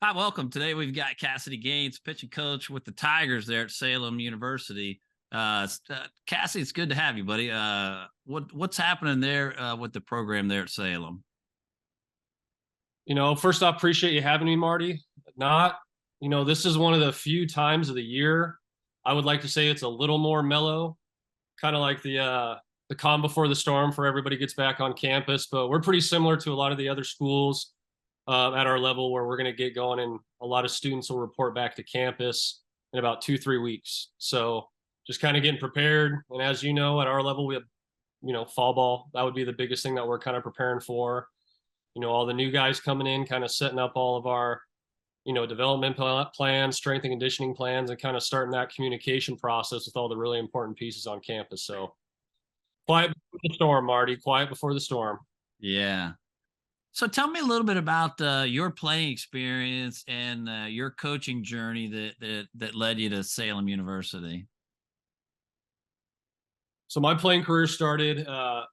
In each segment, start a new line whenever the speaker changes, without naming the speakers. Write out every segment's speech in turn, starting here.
Hi, welcome. Today we've got Kassidy Gaines, pitching coach with the Tigers there at Salem University. Cassidy, it's good to have you, buddy. What's happening there with the program there at Salem?
First off, appreciate you having me, Marty. Not, this is one of the few times of the year I would like to say it's a little more mellow, kind of like the calm before the storm for everybody gets back on campus. But we're pretty similar to a lot of the other schools at our level where we're going to get going, and a lot of students will report back to campus in about 2-3 weeks. So just kind of getting prepared. And as you know, at our level, we have, fall ball. That would be the biggest thing that we're kind of preparing for. All the new guys coming in, kind of setting up all of our, development plans, strength and conditioning plans, and kind of starting that communication process with all the really important pieces on campus. So quiet before the storm, Marty, quiet before the storm.
Yeah. So tell me a little bit about your playing experience and your coaching journey that led you to Salem University.
So my playing career started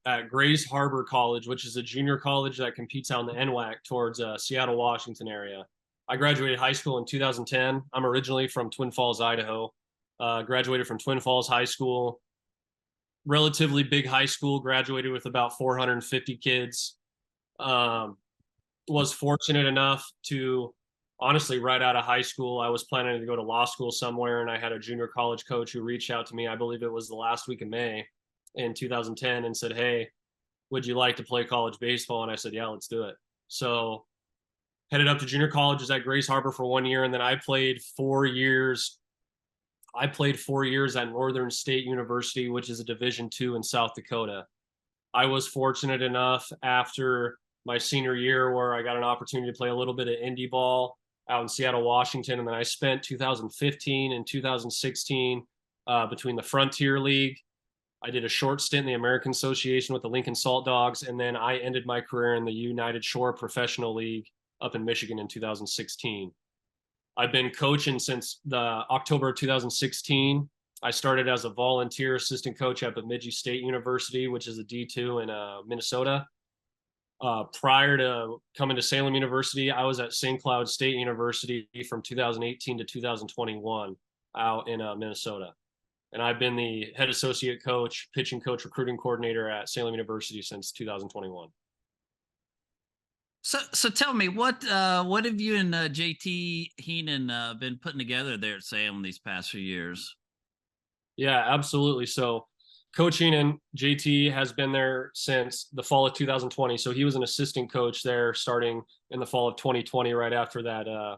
at Grays Harbor College, which is a junior college that competes out in the NWAC towards Seattle, Washington area. I graduated high school in 2010. I'm originally from Twin Falls, Idaho. Graduated from Twin Falls High School, relatively big high school, graduated with about 450 kids. Was fortunate enough to, honestly, right out of high school, I was planning to go to law school somewhere, and I had a junior college coach who reached out to me. I believe it was the last week of May in 2010 and said, "Hey, would you like to play college baseball?" And I said, "Yeah, let's do it." So headed up to junior colleges at Grays Harbor for 1 year, and then I played 4 years. I played 4 years at Northern State University, which is a Division II in South Dakota. I was fortunate enough after my senior year where I got an opportunity to play a little bit of indie ball out in Seattle, Washington. And then I spent 2015 and 2016 between the Frontier League. I did a short stint in the American Association with the Lincoln Salt Dogs. And then I ended my career in the United Shore Professional League up in Michigan in 2016. I've been coaching since the October of 2016. I started as a volunteer assistant coach at Bemidji State University, which is a D2 in Minnesota. Prior to coming to Salem University, I was at St. Cloud State University from 2018 to 2021 out in Minnesota. And I've been the head associate coach, pitching coach, recruiting coordinator at Salem University since 2021.
So tell me what have you and JT Heenan been putting together there at Salem these past few years?
Yeah, absolutely. So coaching and JT has been there since the fall of 2020. So he was an assistant coach there starting in the fall of 2020, right after that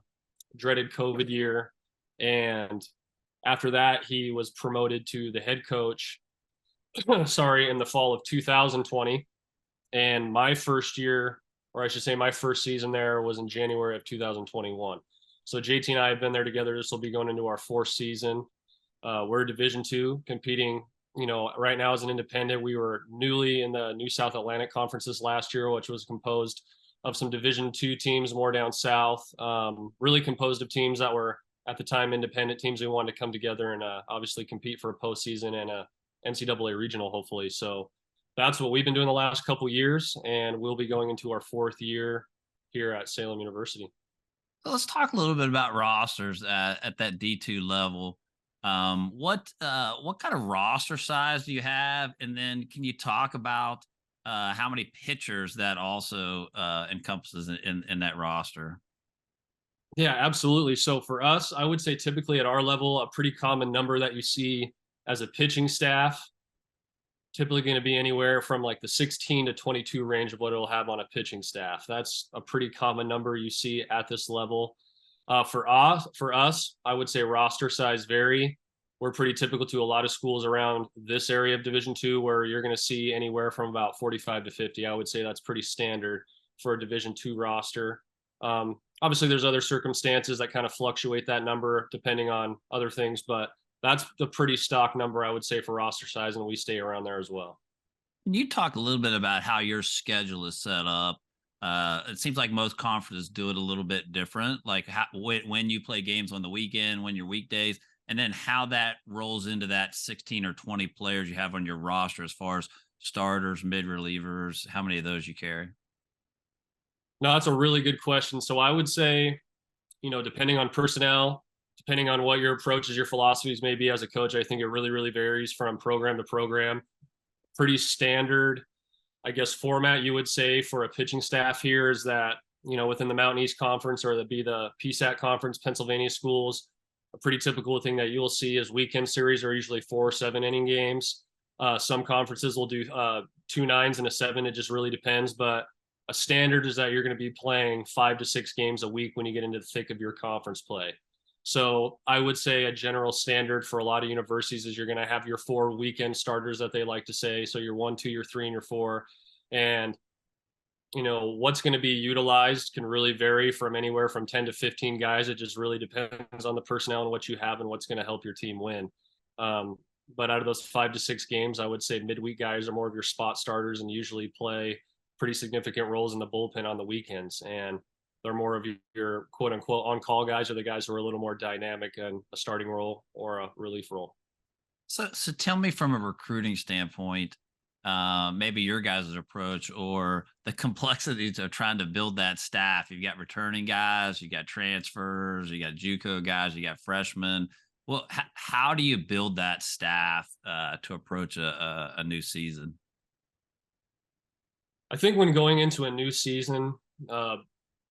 dreaded COVID year. And after that, he was promoted to the head coach, sorry, in the fall of 2020. And my first year, or I should say my first season there, was in January of 2021. So JT and I have been there together. This will be going into our fourth season. We're Division II competing, right now as an independent. We were newly in the New South Atlantic Conference this last year, which was composed of some Division II teams more down south, really composed of teams that were at the time independent teams. We wanted to come together and obviously compete for a postseason and a NCAA regional, hopefully. So that's what we've been doing the last couple of years, and we'll be going into our fourth year here at Salem University.
Well, let's talk a little bit about rosters at that D2 level. What kind of roster size do you have, and then can you talk about how many pitchers that also encompasses in that roster?
Yeah, absolutely. So for us, I would say typically at our level, a pretty common number that you see as a pitching staff, typically going to be anywhere from like the 16 to 22 range of what it'll have on a pitching staff. That's a pretty common number you see at this level. For us, I would say roster size vary. We're pretty typical to a lot of schools around this area of Division II, where you're going to see anywhere from about 45 to 50. I would say that's pretty standard for a Division II roster. Obviously, there's other circumstances that kind of fluctuate that number depending on other things, but that's the pretty stock number I would say for roster size, and we stay around there as well.
Can you talk a little bit about how your schedule is set up? It seems like most conferences do it a little bit different, like when you play games on the weekend, when your weekdays, and then how that rolls into that 16 or 20 players you have on your roster as far as starters, mid relievers, how many of those you carry?
No, that's a really good question. So I would say depending on personnel, depending on what your approaches, your philosophies may be as a coach, I think it really, really varies from program to program. Pretty standard, I guess, format you would say for a pitching staff here is that, within the Mountain East Conference or the PSAC Conference, Pennsylvania schools, a pretty typical thing that you'll see is weekend series are usually 4 7-inning games. Some conferences will do 2 9s and a 7. It just really depends. But a standard is that you're going to be playing 5 to 6 games a week when you get into the thick of your conference play. So I would say a general standard for a lot of universities is you're going to have your 4 weekend starters that they like to say. So your 1, 2, your 3, and your 4. And, what's going to be utilized can really vary from anywhere from 10 to 15 guys. It just really depends on the personnel and what you have and what's going to help your team win. But out of those 5 to 6 games, I would say midweek guys are more of your spot starters and usually play pretty significant roles in the bullpen on the weekends. And they're more of your quote unquote on-call guys, or the guys who are a little more dynamic in a starting role or a relief role.
So tell me from a recruiting standpoint, maybe your guys' approach or the complexities of trying to build that staff. You've got returning guys, you got transfers, you got JUCO guys, you got freshmen. Well, how do you build that staff to approach a new season?
I think when going into a new season,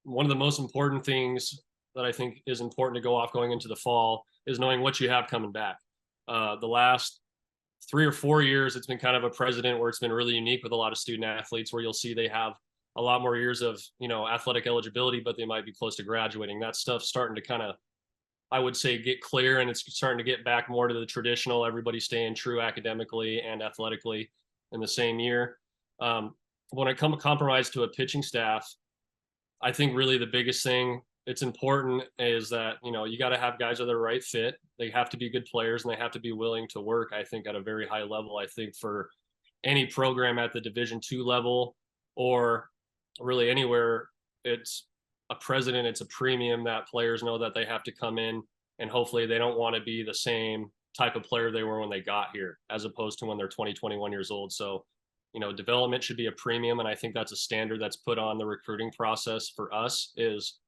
one of the most important things that I think is important to go off going into the fall is knowing what you have coming back. The last 3 or 4 years, it's been kind of a precedent where it's been really unique with a lot of student athletes where you'll see they have a lot more years of, athletic eligibility, but they might be close to graduating. That stuff's starting to kind of, I would say, get clear, and it's starting to get back more to the traditional, everybody staying true academically and athletically in the same year. When it comes to compromise to a pitching staff, I think really the biggest thing it's important is that, you got to have guys that are the right fit. They have to be good players and they have to be willing to work, I think, at a very high level. I think for any program at the Division II level or really anywhere, it's a president, it's a premium that players know that they have to come in and hopefully they don't want to be the same type of player they were when they got here, as opposed to when they're 20, 21 years old. So, development should be a premium. And I think that's a standard that's put on the recruiting process for us is,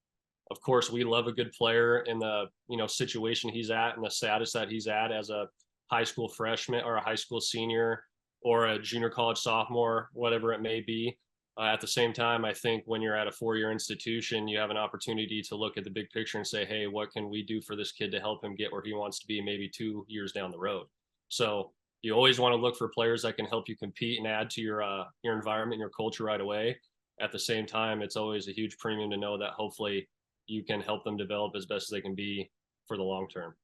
of course, we love a good player in the, situation he's at and the status that he's at as a high school freshman or a high school senior or a junior college sophomore, whatever it may be. At the same time, I think when you're at a 4-year institution, you have an opportunity to look at the big picture and say, hey, what can we do for this kid to help him get where he wants to be maybe 2 years down the road? So you always want to look for players that can help you compete and add to your environment and your culture right away. At the same time, it's always a huge premium to know that hopefully you can help them develop as best as they can be for the long term.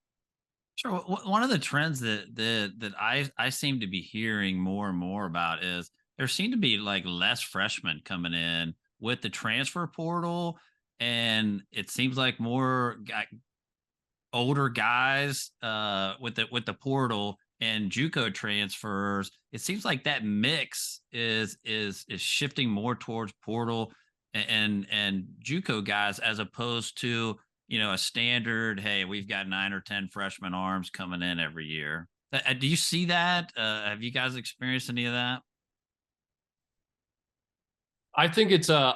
Sure. One of the trends that I seem to be hearing more and more about is there seem to be like less freshmen coming in with the transfer portal, and it seems like more older guys with the portal and JUCO transfers. It seems like that mix is shifting more towards portal and JUCO guys as opposed to a standard. Hey, we've got 9 or 10 freshman arms coming in every year. Do you see that? Have you guys experienced any of that?
I think it's I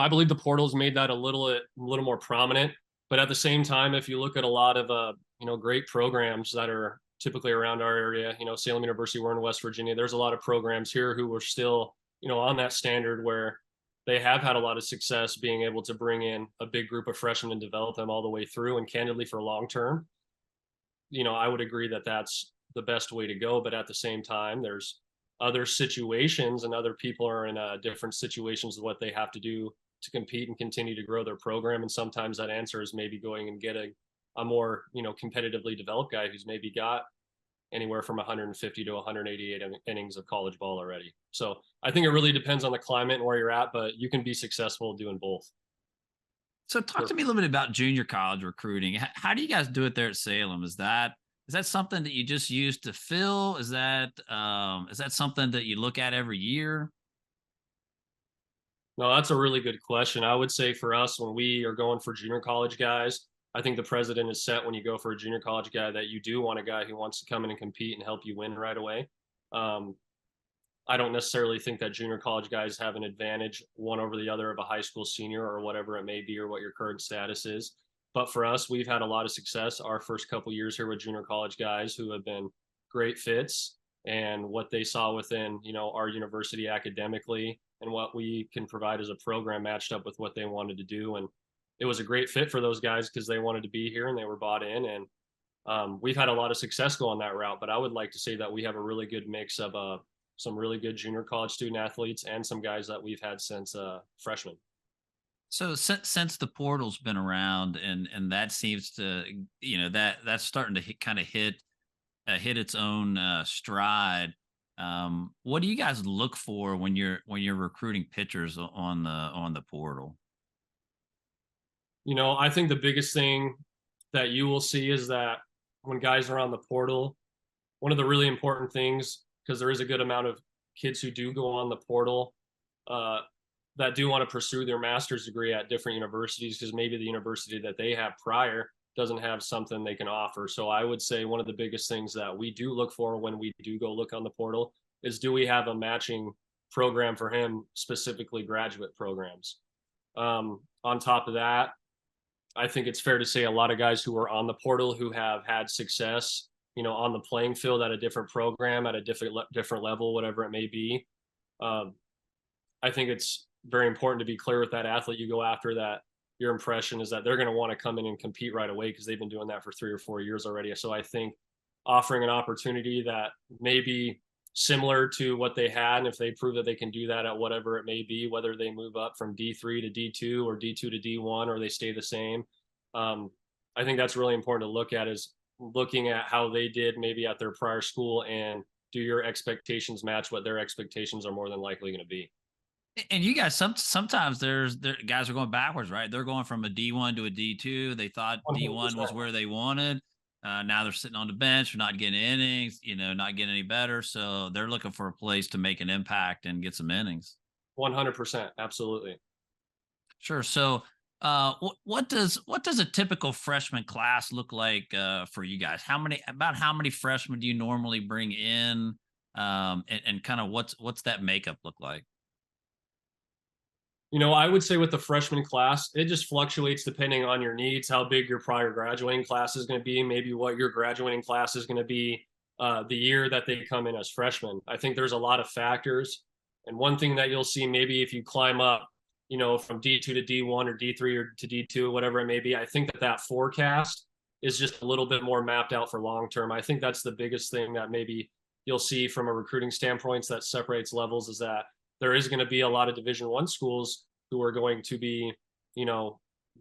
believe the portal's made that a little more prominent. But at the same time, if you look at a lot of great programs that are typically around our area, Salem University, we're in West Virginia. There's a lot of programs here who are still on that standard where they have had a lot of success being able to bring in a big group of freshmen and develop them all the way through. And candidly, for long term, I would agree that that's the best way to go. But at the same time, there's other situations and other people are in different situations of what they have to do to compete and continue to grow their program. And sometimes that answer is maybe going and getting a more, competitively developed guy who's maybe got anywhere from 150 to 188 innings of college ball already. So I think it really depends on the climate and where you're at, but you can be successful doing both.
So talk to me a little bit about junior college recruiting. How do you guys do it there at Salem? Is that something that you just use to fill? Is that something that you look at every year?
No, that's a really good question. I would say for us, when we are going for junior college guys, I think the president is set when you go for a junior college guy that you do want a guy who wants to come in and compete and help you win right away. I don't necessarily think that junior college guys have an advantage one over the other of a high school senior or whatever it may be or what your current status is. But for us, we've had a lot of success our first couple years here with junior college guys who have been great fits, and what they saw within, our university academically and what we can provide as a program matched up with what they wanted to do. And it was a great fit for those guys because they wanted to be here and they were bought in. And we've had a lot of success going that route. But I would like to say that we have a really good mix of some really good junior college student athletes and some guys that we've had since freshmen.
So since the portal's been around, and that seems to, that's starting to kind of hit its own stride. What do you guys look for when you're recruiting pitchers on the portal?
I think the biggest thing that you will see is that when guys are on the portal, one of the really important things, because there is a good amount of kids who do go on the portal that do want to pursue their master's degree at different universities, because maybe the university that they have prior doesn't have something they can offer. So I would say one of the biggest things that we do look for when we do go look on the portal is, do we have a matching program for him, specifically graduate programs? On top of that, I think it's fair to say a lot of guys who are on the portal who have had success, on the playing field at a different program, at a different level, whatever it may be. I think it's very important to be clear with that athlete you go after, that your impression is that they're going to want to come in and compete right away because they've been doing that for 3 or 4 years already. So I think offering an opportunity that may be similar to what they had, and if they prove that they can do that at whatever it may be, whether they move up from D3 to D2 or D2 to D1, or they stay the same, I think that's really important to look at, is looking at how they did maybe at their prior school, and do your expectations match what their expectations are more than likely going to be.
And you guys, sometimes there guys are going backwards, right? They're going from a D1 to a D2. They thought D1 was
100%.
where they wanted. Now they're sitting on the bench, they're not getting innings, not getting any better. So they're looking for a place to make an impact and get some innings.
100%. Absolutely.
Sure. So, what does a typical freshman class look like for you guys? How many freshmen do you normally bring in, and kind of what's that makeup look like?
I would say with the freshman class, it just fluctuates depending on your needs, how big your prior graduating class is going to be, maybe what your graduating class is going to be the year that they come in as freshmen. I think there's a lot of factors. And one thing that you'll see, maybe if you climb up, from D2 to D1 or D3 or to D2, whatever it may be, I think that forecast is just a little bit more mapped out for long term. I think that's the biggest thing that maybe you'll see from a recruiting standpoint that separates levels, is that there is going to be a lot of Division I schools who are going to be,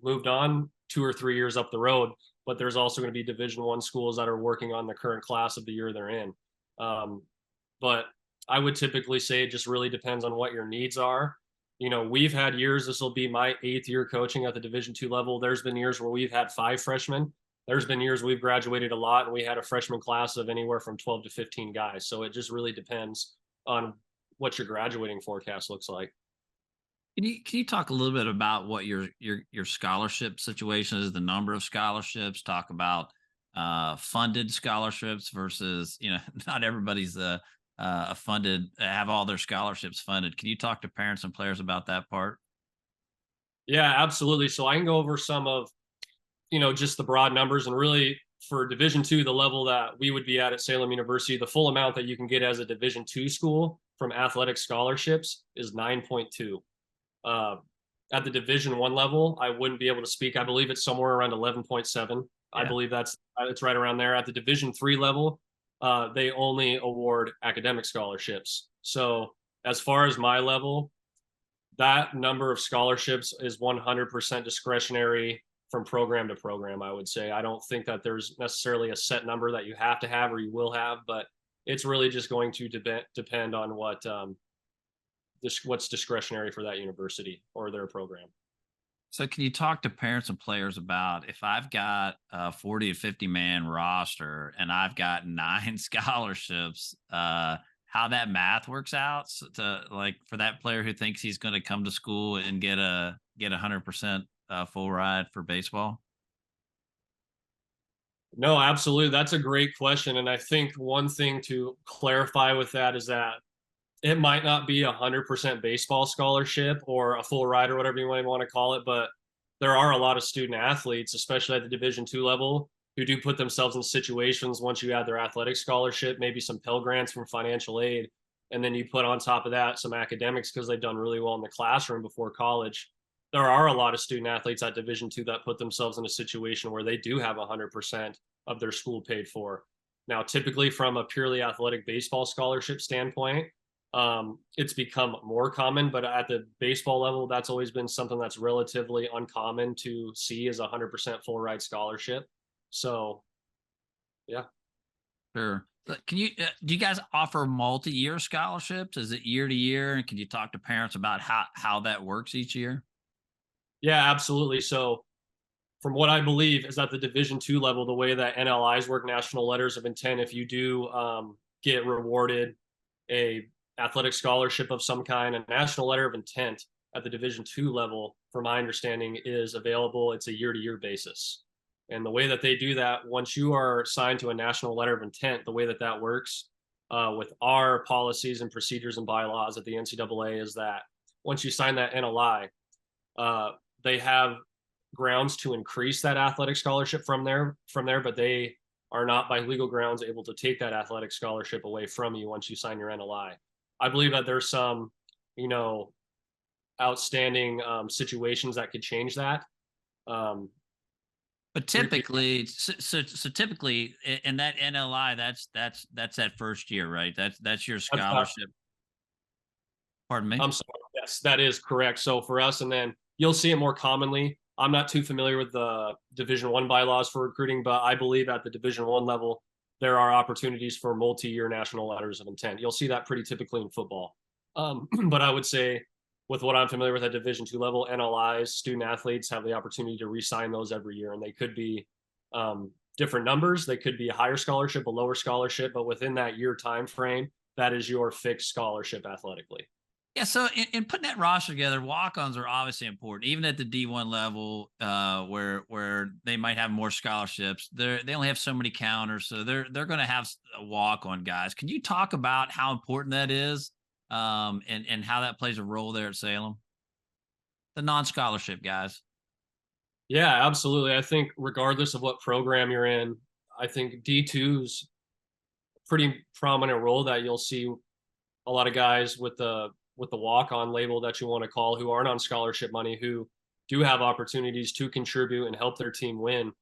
moved on 2 or 3 years up the road, but there's also going to be Division I schools that are working on the current class of the year they're in. But I would typically say it just really depends on what your needs are. We've had years, this will be my 8th year coaching at the Division II level. There's been years where we've had 5 freshmen. There's been years we've graduated a lot and we had a freshman class of anywhere from 12 to 15 guys. So it just really depends on what your graduating forecast looks like.
Can you talk a little bit about what your scholarship situation is, the number of scholarships? Talk about funded scholarships versus, not everybody's funded, have all their scholarships funded. Can you talk to parents and players about that part?
Yeah, absolutely. So I can go over some of, just the broad numbers, and really for Division II, the level that we would be at Salem University, the full amount that you can get as a Division II school from athletic scholarships is 9.2. At the Division I level, I wouldn't be able to speak. I believe it's somewhere around 11.7. Yeah. I believe it's right around there. At the Division III level, they only award academic scholarships. So as far as my level, that number of scholarships is 100% discretionary from program to program, I would say. I don't think that there's necessarily a set number that you have to have or you will have, but it's really just going to depend on what's discretionary for that university or their program.
So can you talk to parents and players about, if I've got a 40 to 50 man roster and I've got 9 scholarships, how that math works out, so to, like, for that player who thinks he's going to come to school and get 100% full ride for baseball?
No, absolutely. That's a great question. And I think one thing to clarify with that is that it might not be 100% baseball scholarship or a full ride or whatever you might want to call it, but there are a lot of student athletes, especially at the Division II level, who do put themselves in situations once you add their athletic scholarship, maybe some Pell Grants from financial aid, and then you put on top of that some academics because they've done really well in the classroom before college. There are a lot of student athletes at Division II that put themselves in a situation where they do have 100% of their school paid for. Now, typically from a purely athletic baseball scholarship standpoint, it's become more common, but at the baseball level, that's always been something that's relatively uncommon to see as 100% full ride scholarship. So, yeah.
Sure. Can you do you guys offer multi-year scholarships? Is it year to year? And can you talk to parents about how that works each year?
Yeah, absolutely. So, from what I believe is at the Division II level, the way that NLIs work, national letters of intent, if you do get rewarded a athletic scholarship of some kind, a national letter of intent at the Division II level, from my understanding, is available. It's a year-to-year basis. And the way that they do that, once you are signed to a national letter of intent, the way that that works with our policies and procedures and bylaws at the NCAA is that once you sign that NLI, they have grounds to increase that athletic scholarship from there, but they are not by legal grounds able to take that athletic scholarship away from you once you sign your NLI. I believe that there's some, outstanding situations that could change that.
But typically, so typically in that NLI, that's that first year, right? That's your
That's not,
scholarship. Pardon me.
I'm sorry. Yes, that is correct. So for us, and then you'll see it more commonly. I'm not too familiar with the Division I bylaws for recruiting, but I believe at the Division I level, there are opportunities for multi-year national letters of intent. You'll see that pretty typically in football. But I would say with what I'm familiar with at Division II level, NLIs, student athletes have the opportunity to re-sign those every year, and they could be different numbers. They could be a higher scholarship, a lower scholarship, but within that year time frame, that is your fixed scholarship athletically.
Yeah, so in putting that roster together, walk-ons are obviously important, even at the D1 level, where they might have more scholarships. They only have so many counters, so they're going to have walk-on guys. Can you talk about how important that is, and how that plays a role there at Salem? The non-scholarship guys.
Yeah, absolutely. I think regardless of what program you're in, I think D2's pretty prominent role that you'll see a lot of guys with the walk-on label that you want to call who aren't on scholarship money, who do have opportunities to contribute and help their team win.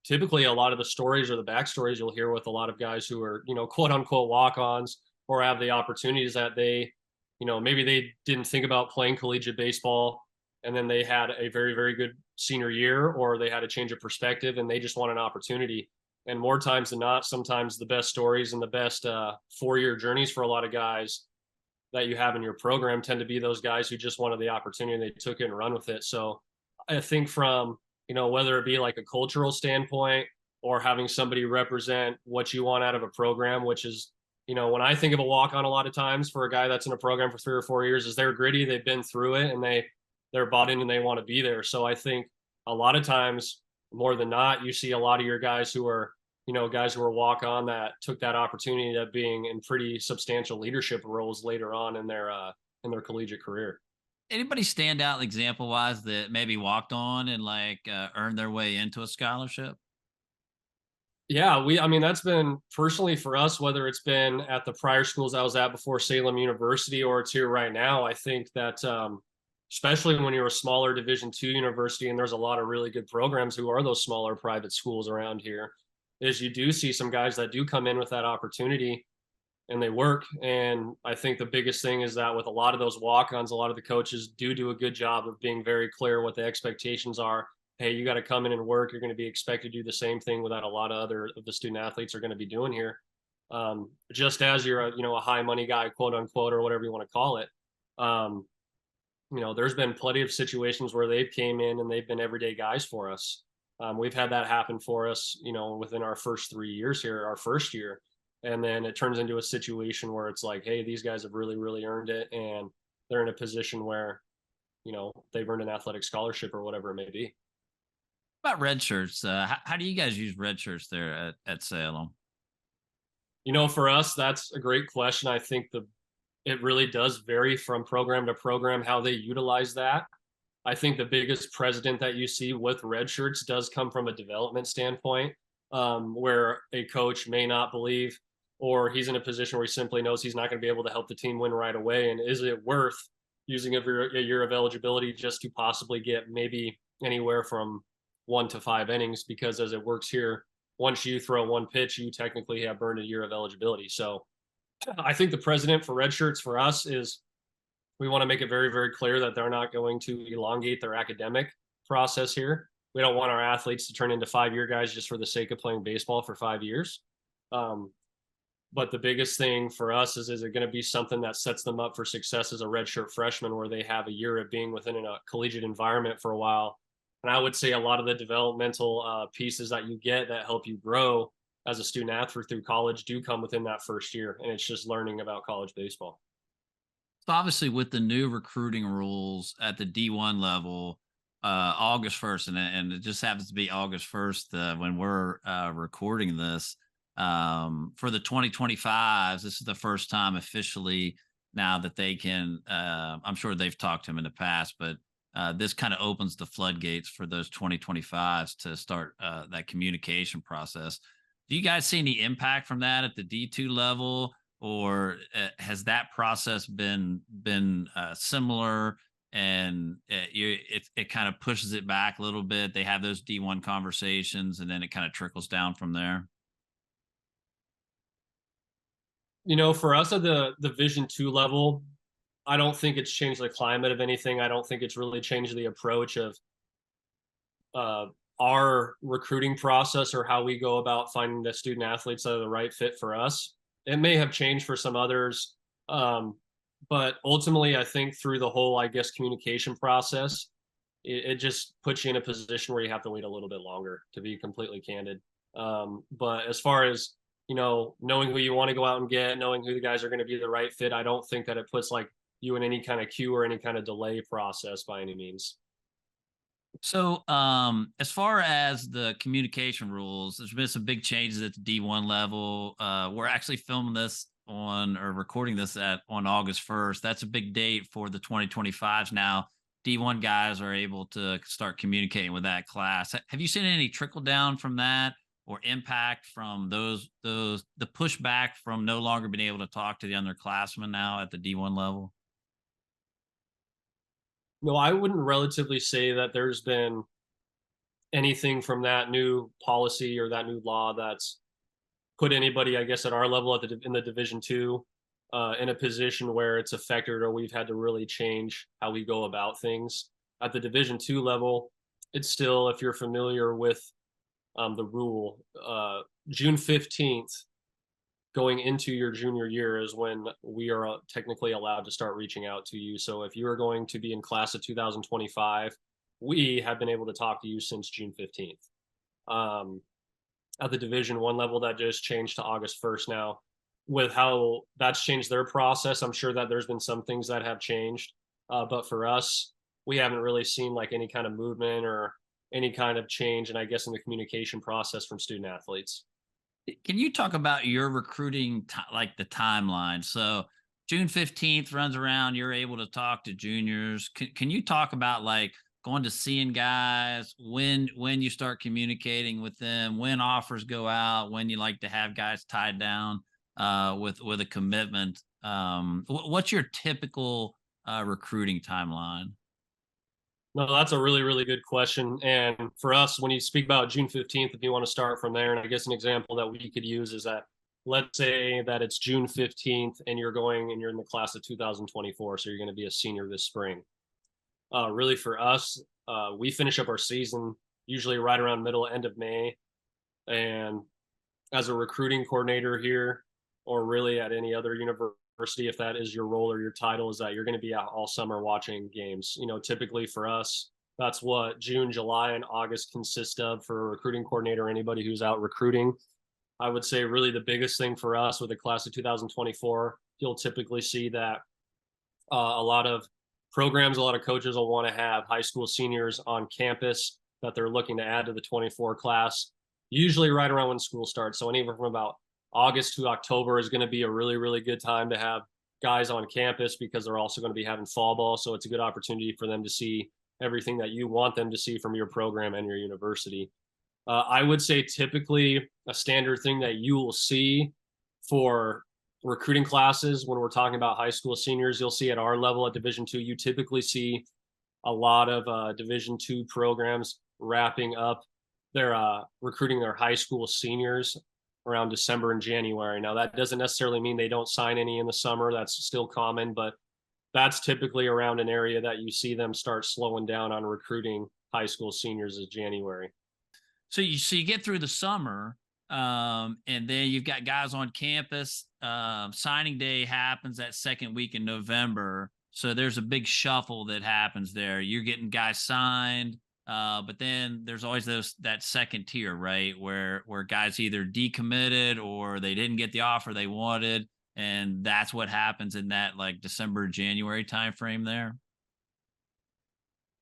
Typically, a lot of the stories or the backstories you'll hear with a lot of guys who are, quote unquote walk-ons or have the opportunities that they, maybe they didn't think about playing collegiate baseball and then they had a very, very good senior year or they had a change of perspective and they just want an opportunity. And more times than not, sometimes the best stories and the best 4-year journeys for a lot of guys that you have in your program tend to be those guys who just wanted the opportunity and they took it and run with it. So I think from, whether it be like a cultural standpoint or having somebody represent what you want out of a program, which is, when I think of a walk on a lot of times for a guy that's in a program for 3 or 4 years is they're gritty, they've been through it and they're bought in and they want to be there. So I think a lot of times more than not, you see a lot of your guys who are, guys who are walk on that took that opportunity of being in pretty substantial leadership roles later on in their collegiate career.
Anybody stand out example wise that maybe walked on and earned their way into a scholarship?
Yeah, I mean, that's been personally for us, whether it's been at the prior schools I was at before Salem University or it's here right now. I think that, especially when you're a smaller Division II university, and there's a lot of really good programs who are those smaller private schools around here, is you do see some guys that do come in with that opportunity and they work. And I think the biggest thing is that with a lot of those walk-ons, a lot of the coaches do a good job of being very clear what the expectations are. Hey, you got to come in and work. You're going to be expected to do the same thing that a lot of other of the student athletes are going to be doing here. Just as you're a high money guy, quote unquote, or whatever you want to call it. There's been plenty of situations where they've came in and they've been everyday guys for us. We've had that happen for us, within our first 3 years here, our first year. And then it turns into a situation where it's like, hey, these guys have really, really earned it. And they're in a position where, they've earned an athletic scholarship or whatever it may be.
About red shirts, how do you guys use red shirts there at Salem?
For us, that's a great question. I think it really does vary from program to program how they utilize that. I think the biggest precedent that you see with red shirts does come from a development standpoint, where a coach may not believe, or he's in a position where he simply knows he's not going to be able to help the team win right away. And is it worth using a year of eligibility just to possibly get maybe anywhere from 1 to 5 innings? Because as it works here, once you throw one pitch, you technically have burned a year of eligibility. So I think the precedent for red shirts for us is we want to make it very, very clear that they're not going to elongate their academic process here. We don't want our athletes to turn into 5-year guys just for the sake of playing baseball for 5 years. But the biggest thing for us is it going to be something that sets them up for success as a redshirt freshman, where they have a year of being within a collegiate environment for a while. And I would say a lot of the developmental pieces that you get that help you grow as a student athlete through college do come within that first year. And it's just learning about college baseball.
So obviously, with the new recruiting rules at the D1 level, August 1st, and it just happens to be August 1st when we're recording this. For the 2025s, this is the first time officially now that they can. I'm sure they've talked to him in the past, but this kind of opens the floodgates for those 2025s to start that communication process. Do you guys see any impact from that at the D2 level? Or has that process been similar, and it kind of pushes it back a little bit? They have those D1 conversations, and then it kind of trickles down from there.
For us at the Division II level, I don't think it's changed the climate of anything. I don't think it's really changed the approach of our recruiting process or how we go about finding the student athletes that are the right fit for us. It may have changed for some others, but ultimately, I think through the whole, communication process, it just puts you in a position where you have to wait a little bit longer, to be completely candid. But as far as knowing who you want to go out and get, knowing who the guys are going to be the right fit, I don't think that it puts you in any kind of queue or any kind of delay process by any means.
So, as far as the communication rules, there's been some big changes at the D1 level. We're actually filming this or recording this on August 1st. That's a big date for the 2025s now. D1 guys are able to start communicating with that class. Have you seen any trickle down from that, or impact from the pushback from no longer being able to talk to the underclassmen now at the D1 level?
No, I wouldn't relatively say that there's been anything from that new policy or that new law that's put anybody, at our level in the Division II in a position where it's affected or we've had to really change how we go about things. At the Division II level, it's still, if you're familiar with the rule, June 15th going into your junior year is when we are technically allowed to start reaching out to you. So if you are going to be in class of 2025, we have been able to talk to you since June 15th. At the Division I level, that just changed to August 1st now. With how that's changed their process, I'm sure that there's been some things that have changed. But for us, we haven't really seen any kind of movement or any kind of change, and in the communication process from student athletes.
Can you talk about your recruiting, the timeline? So June 15th runs around, you're able to talk to juniors. Can you talk about going to seeing guys, when you start communicating with them, when offers go out, when you like to have guys tied down with a commitment? What's your typical recruiting timeline?
No, that's a really, really good question. And for us, when you speak about June 15th, if you want to start from there, and an example that we could use is that, let's say that it's June 15th and you're in the class of 2024. So you're going to be a senior this spring. Really for us, we finish up our season usually right around end of May. And as a recruiting coordinator here, or really at any other university, if that is your role or your title, is that you're going to be out all summer watching games. Typically for us, that's what June, July, and August consist of for a recruiting coordinator, anybody who's out recruiting. I would say really the biggest thing for us with the class of 2024, you'll typically see that a lot of programs, a lot of coaches will want to have high school seniors on campus that they're looking to add to the 24 class, usually right around when school starts. So anywhere from about August to October is going to be a really, really good time to have guys on campus, because they're also going to be having fall ball. So it's a good opportunity for them to see everything that you want them to see from your program and your university. I would say typically a standard thing that you will see for recruiting classes when we're talking about high school seniors, you'll see at our level at Division II, you typically see a lot of Division II programs wrapping up their recruiting their high school seniors around December and January. Now that doesn't necessarily mean they don't sign any in the summer. That's still common, but that's typically around an area that you see them start slowing down on recruiting high school seniors is January.
So you get through the summer, and then you've got guys on campus. Signing day happens that second week in November, so there's a big shuffle that happens there. You're getting guys signed, but then there's always that second tier, right, where guys either decommitted or they didn't get the offer they wanted, and that's what happens in that like December January timeframe there.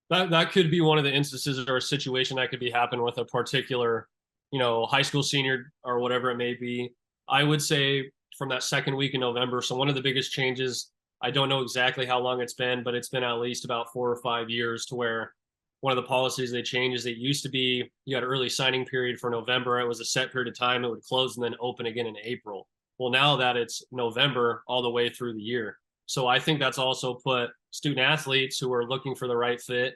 That could be one of the instances or a situation that could be happening with a particular, high school senior or whatever it may be. I would say from that second week in November. So one of the biggest changes, I don't know exactly how long it's been, but it's been at least about 4 or 5 years to where one of the policies they changed is it used to be you had an early signing period for November. It was a set period of time. It would close and then open again in April. Well, now that it's November all the way through the year. So I think that's also put student athletes who are looking for the right fit,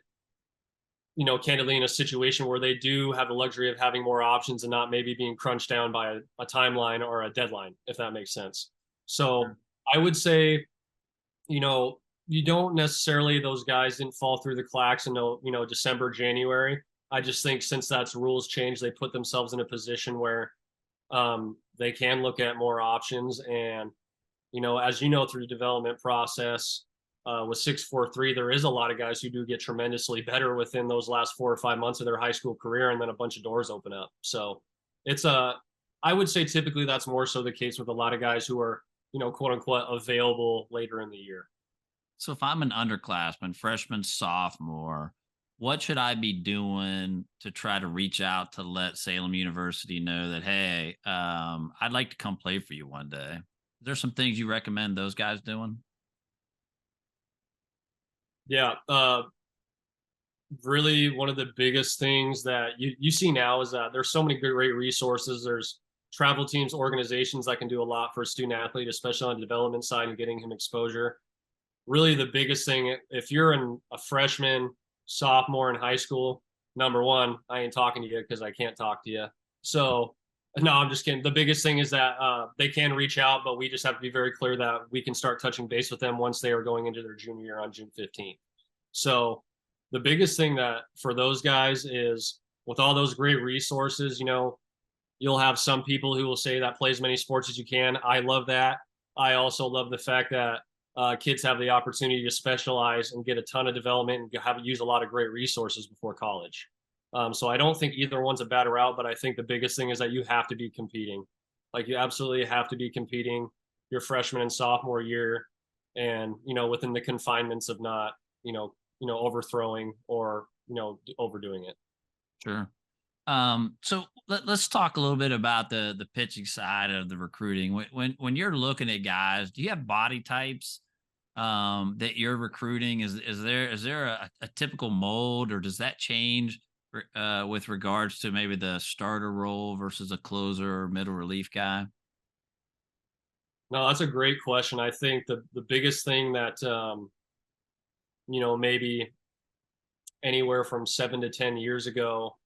candidly in a situation where they do have the luxury of having more options and not maybe being crunched down by a timeline or a deadline, if that makes sense. So I would say, you don't necessarily, those guys didn't fall through the cracks in, December, January. I just think since that's rules change, they put themselves in a position where they can look at more options. And, as through the development process, with 643, there is a lot of guys who do get tremendously better within those last 4 or 5 months of their high school career, and then a bunch of doors open up. So I would say typically that's more so the case with a lot of guys who are, quote unquote, available later in the year.
So if I'm an underclassman, freshman, sophomore, what should I be doing to try to reach out to let Salem University know that, hey, I'd like to come play for you one day? Is there some things you recommend those guys doing?
Yeah. Really one of the biggest things that you see now is that there's so many great resources. There's travel teams, organizations that can do a lot for a student athlete, especially on the development side and getting him exposure. Really the biggest thing, if you're a freshman, sophomore in high school, number one, I ain't talking to you because I can't talk to you. So no, I'm just kidding. The biggest thing is that they can reach out, but we just have to be very clear that we can start touching base with them once they are going into their junior year on June 15th. So the biggest thing that for those guys is with all those great resources, you'll have some people who will say that play as many sports as you can. I love that. I also love the fact that kids have the opportunity to specialize and get a ton of development and use a lot of great resources before college. So I don't think either one's a bad route, but I think the biggest thing is that you have to be competing. Like you absolutely have to be competing your freshman and sophomore year, and within the confinements of not overthrowing or overdoing it.
Sure. So let's talk a little bit about the pitching side of the recruiting. When you're looking at guys, do you have body types that you're recruiting? Is there a typical mold, or does that change with regards to maybe the starter role versus a closer or middle relief guy?
No, that's a great question. I think the biggest thing that maybe anywhere from 7 to 10 years ago,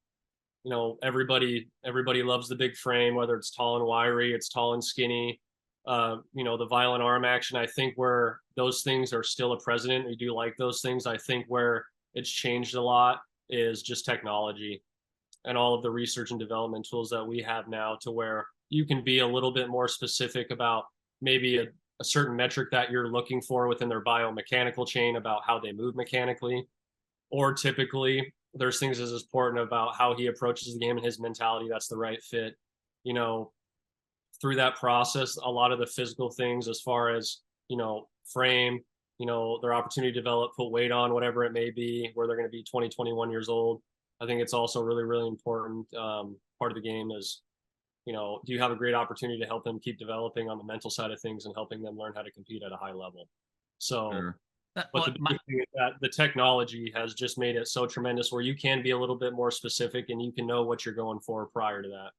everybody loves the big frame, whether it's tall and wiry, it's tall and skinny, the violent arm action. I think where those things are still a precedent, we do like those things. I think where it's changed a lot is just technology and all of the research and development tools that we have now, to where you can be a little bit more specific about maybe a certain metric that you're looking for within their biomechanical chain about how they move mechanically. Or typically there's things as important about how he approaches the game and his mentality that's the right fit. Through that process, a lot of the physical things as far as frame, their opportunity to develop, put weight on, whatever it may be, where they're going to be 20, 21 years old. I think it's also really, really important part of the game is, do you have a great opportunity to help them keep developing on the mental side of things and helping them learn how to compete at a high level? So
Sure.
But the big thing is that the technology has just made it so tremendous where you can be a little bit more specific and you can know what you're going for prior to that.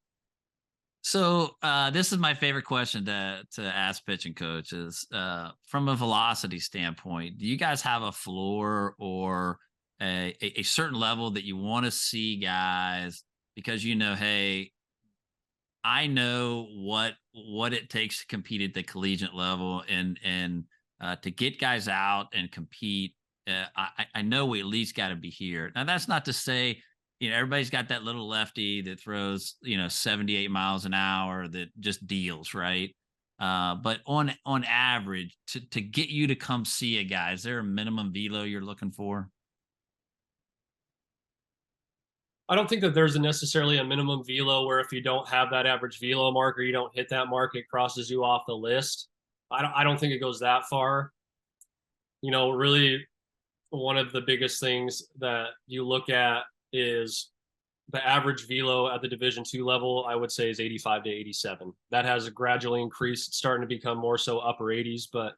So this is my favorite question to ask pitching coaches. From a velocity standpoint, do you guys have a floor or a certain level that you want to see guys? Because hey, I know what it takes to compete at the collegiate level, and to get guys out and compete. I know we at least got to be here. Now that's not to say everybody's got that little lefty that throws 78 miles an hour that just deals, right. But on average, to get you to come see a guy, is there a minimum velo you're looking for?
I don't think that there's necessarily a minimum velo where if you don't have that average velo mark or you don't hit that mark, it crosses you off the list. I don't think it goes that far. Really one of the biggest things that you look at is the average velo at the Division II level, I would say, is 85 to 87. That has gradually increased. It's starting to become more so upper 80s, but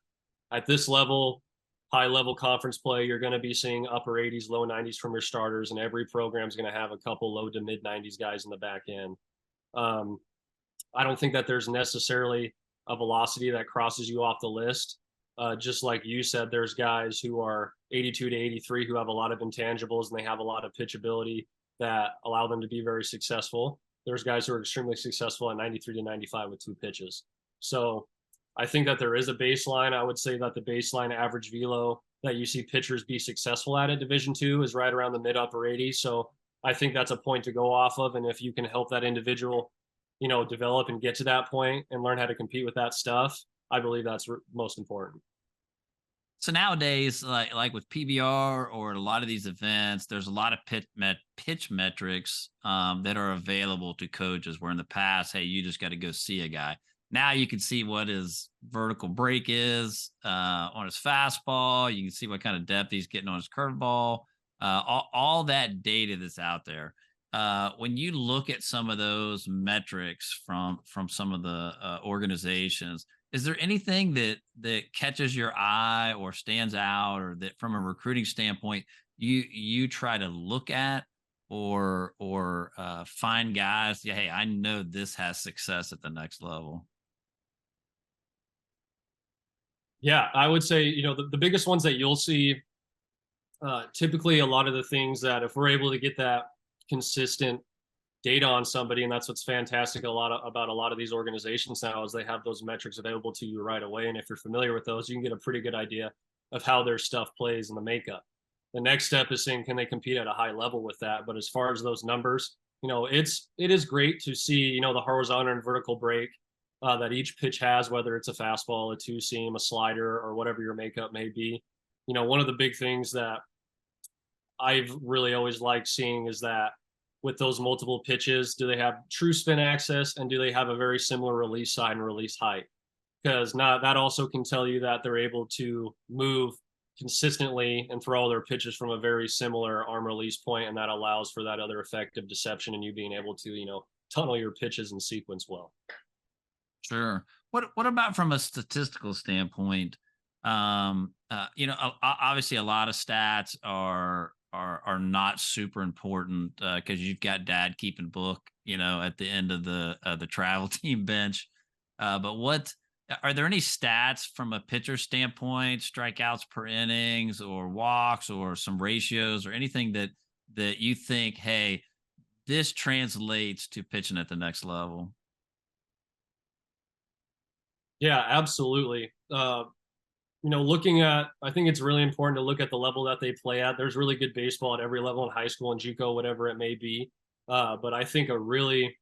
at this level, high level conference play, you're going to be seeing upper 80s, low 90s from your starters, and every program is going to have a couple low to mid 90s guys in the back end. I don't think that there's necessarily a velocity that crosses you off the list. Just like you said, there's guys who are 82 to 83 who have a lot of intangibles and they have a lot of pitchability that allow them to be very successful. There's guys who are extremely successful at 93 to 95 with 2 pitches. So I think that there is a baseline. I would say that the baseline average velo that you see pitchers be successful at Division II is right around the mid upper 80s. So I think that's a point to go off of. And if you can help that individual, develop and get to that point and learn how to compete with that stuff, I believe that's most important.
So nowadays, like with PBR or a lot of these events, there's a lot of pitch metrics that are available to coaches. Where in the past, hey, you just got to go see a guy. Now you can see what his vertical break is on his fastball. You can see what kind of depth he's getting on his curveball. All that data that's out there. When you look at some of those metrics from some of the organizations, is there anything that catches your eye or stands out, or that from a recruiting standpoint you try to look at or find guys? Yeah, hey, I know this has success at the next level.
Yeah, I would say the biggest ones that you'll see. Typically, a lot of the things that if we're able to get that consistent data on somebody, and that's what's fantastic about a lot of these organizations now, is they have those metrics available to you right away. And if you're familiar with those, you can get a pretty good idea of how their stuff plays in the makeup. The next step is saying, can they compete at a high level with that? But as far as those numbers, it is great to see the horizontal and vertical break that each pitch has, whether it's a fastball, a 2-seam, a slider, or whatever your makeup may be. One of the big things that I've really always liked seeing is that with those multiple pitches, do they have true spin access, and do they have a very similar release side and release height? Because that also can tell you that they're able to move consistently and throw all their pitches from a very similar arm release point, and that allows for that other effect of deception and you being able to tunnel your pitches in sequence well.
Sure. What about from a statistical standpoint? Obviously a lot of stats are not super important because you've got dad keeping book, at the end of the travel team bench. But what are there any stats from a pitcher standpoint, strikeouts per innings or walks or some ratios or anything that you think, hey, this translates to pitching at the next level?
Yeah, absolutely. I think it's really important to look at the level that they play at. There's really good baseball at every level in high school and JUCO, whatever it may be. But I think a really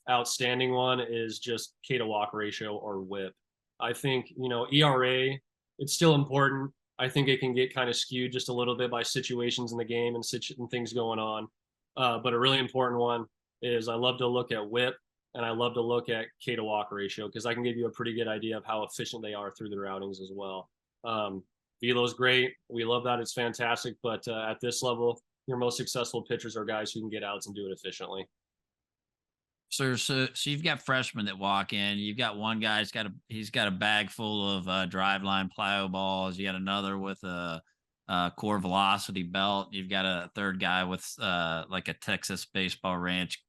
outstanding one is just K to walk ratio, or WHIP. I think, ERA, it's still important. I think it can get kind of skewed just a little bit by situations in the game and things going on. But a really important one is I love to look at WHIP, and I love to look at K to walk ratio, because I can give you a pretty good idea of how efficient they are through their outings as well. Velo is great. We love that. It's fantastic. But at this level, your most successful pitchers are guys who can get outs and do it efficiently.
So you've got freshmen that walk in. You've got one guy. He's got a bag full of drive line plyo balls. You got another with a core velocity belt. You've got a third guy with like a Texas baseball ranch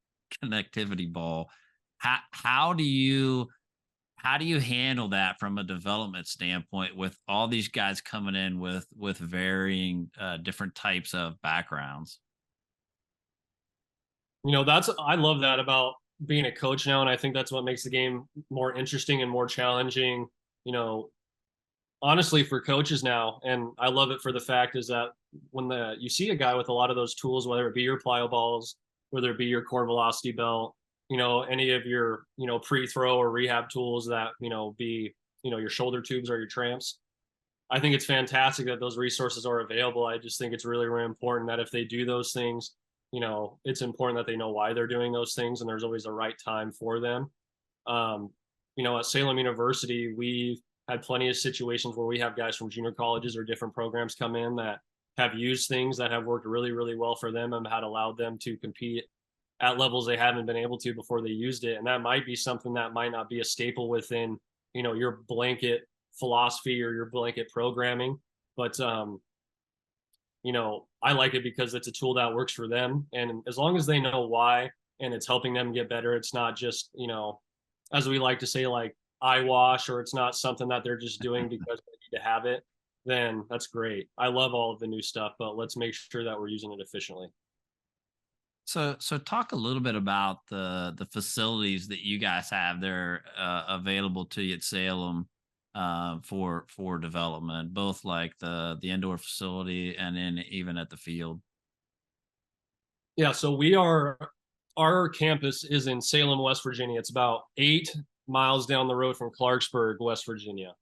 connectivity ball. How do you handle that from a development standpoint with all these guys coming in with varying different types of backgrounds?
I love that about being a coach now, and I think that's what makes the game more interesting and more challenging. You know, honestly, for coaches now, and I love it for the fact is that when you see a guy with a lot of those tools, whether it be your plyo balls, whether it be your core velocity belt, any of your pre-throw or rehab tools that be your shoulder tubes or your tramps. I think it's fantastic that those resources are available. I just think it's really, really important that if they do those things, it's important that they know why they're doing those things, and there's always a right time for them. Um, at Salem University, we've had plenty of situations where we have guys from junior colleges or different programs come in that have used things that have worked really, really well for them and had allowed them to compete at levels they haven't been able to before they used it. And that might be something that might not be a staple within, your blanket philosophy or your blanket programming. But I like it because it's a tool that works for them. And as long as they know why and it's helping them get better, it's not just, as we like to say, like eyewash, or it's not something that they're just doing because they need to have it, then that's great. I love all of the new stuff, but let's make sure that we're using it efficiently.
So talk a little bit about the facilities that you guys have there available to you at Salem for development, both like the indoor facility and then even at the field.
Yeah, so our campus is in Salem, West Virginia. It's about 8 miles down the road from Clarksburg, West Virginia.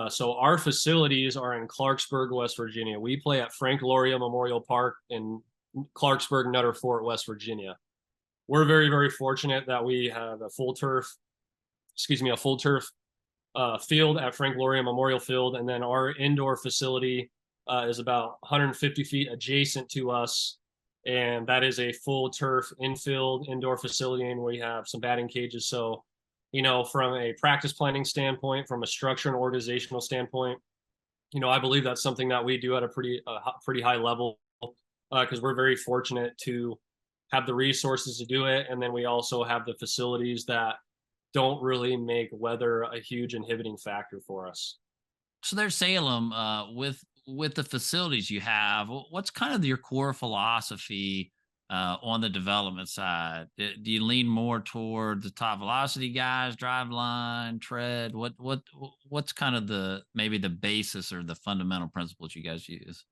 So our facilities are in Clarksburg, West Virginia. We play at Frank Loria Memorial Park in Clarksburg, Nutter Fort, West Virginia. We're very, very fortunate that we have a full turf field at Frank Loria Memorial Field, and then our indoor facility is about 150 feet adjacent to us, and that is a full turf infield indoor facility, and we have some batting cages. So, from a practice planning standpoint, from a structure and organizational standpoint, I believe that's something that we do at a pretty high level because we're very fortunate to have the resources to do it, and then we also have the facilities that don't really make weather a huge inhibiting factor for us.
So there's Salem with the facilities you have. What's kind of your core philosophy on the development side? Do you lean more toward the top velocity guys, drive line, tread? What's kind of maybe the basis or the fundamental principles you guys use?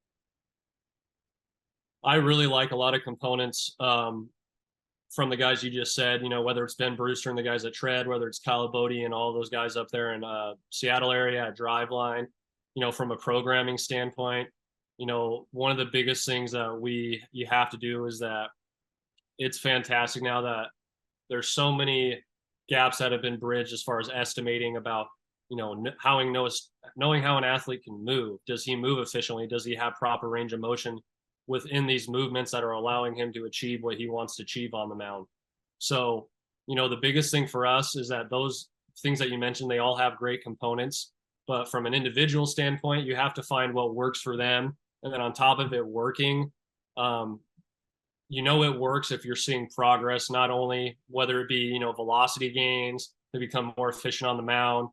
I really like a lot of components from the guys you just said, whether it's Ben Brewster and the guys at Tread, whether it's Kyle Bodie and all those guys up there in Seattle area at Driveline, from a programming standpoint, one of the biggest things that you have to do is that it's fantastic now that there's so many gaps that have been bridged as far as estimating about, knowing how an athlete can move. Does he move efficiently? Does he have proper range of motion within these movements that are allowing him to achieve what he wants to achieve on the mound? So, the biggest thing for us is that those things that you mentioned, they all have great components, but from an individual standpoint, you have to find what works for them. And then on top of it working, it works if you're seeing progress, not only whether it be, velocity gains, they become more efficient on the mound.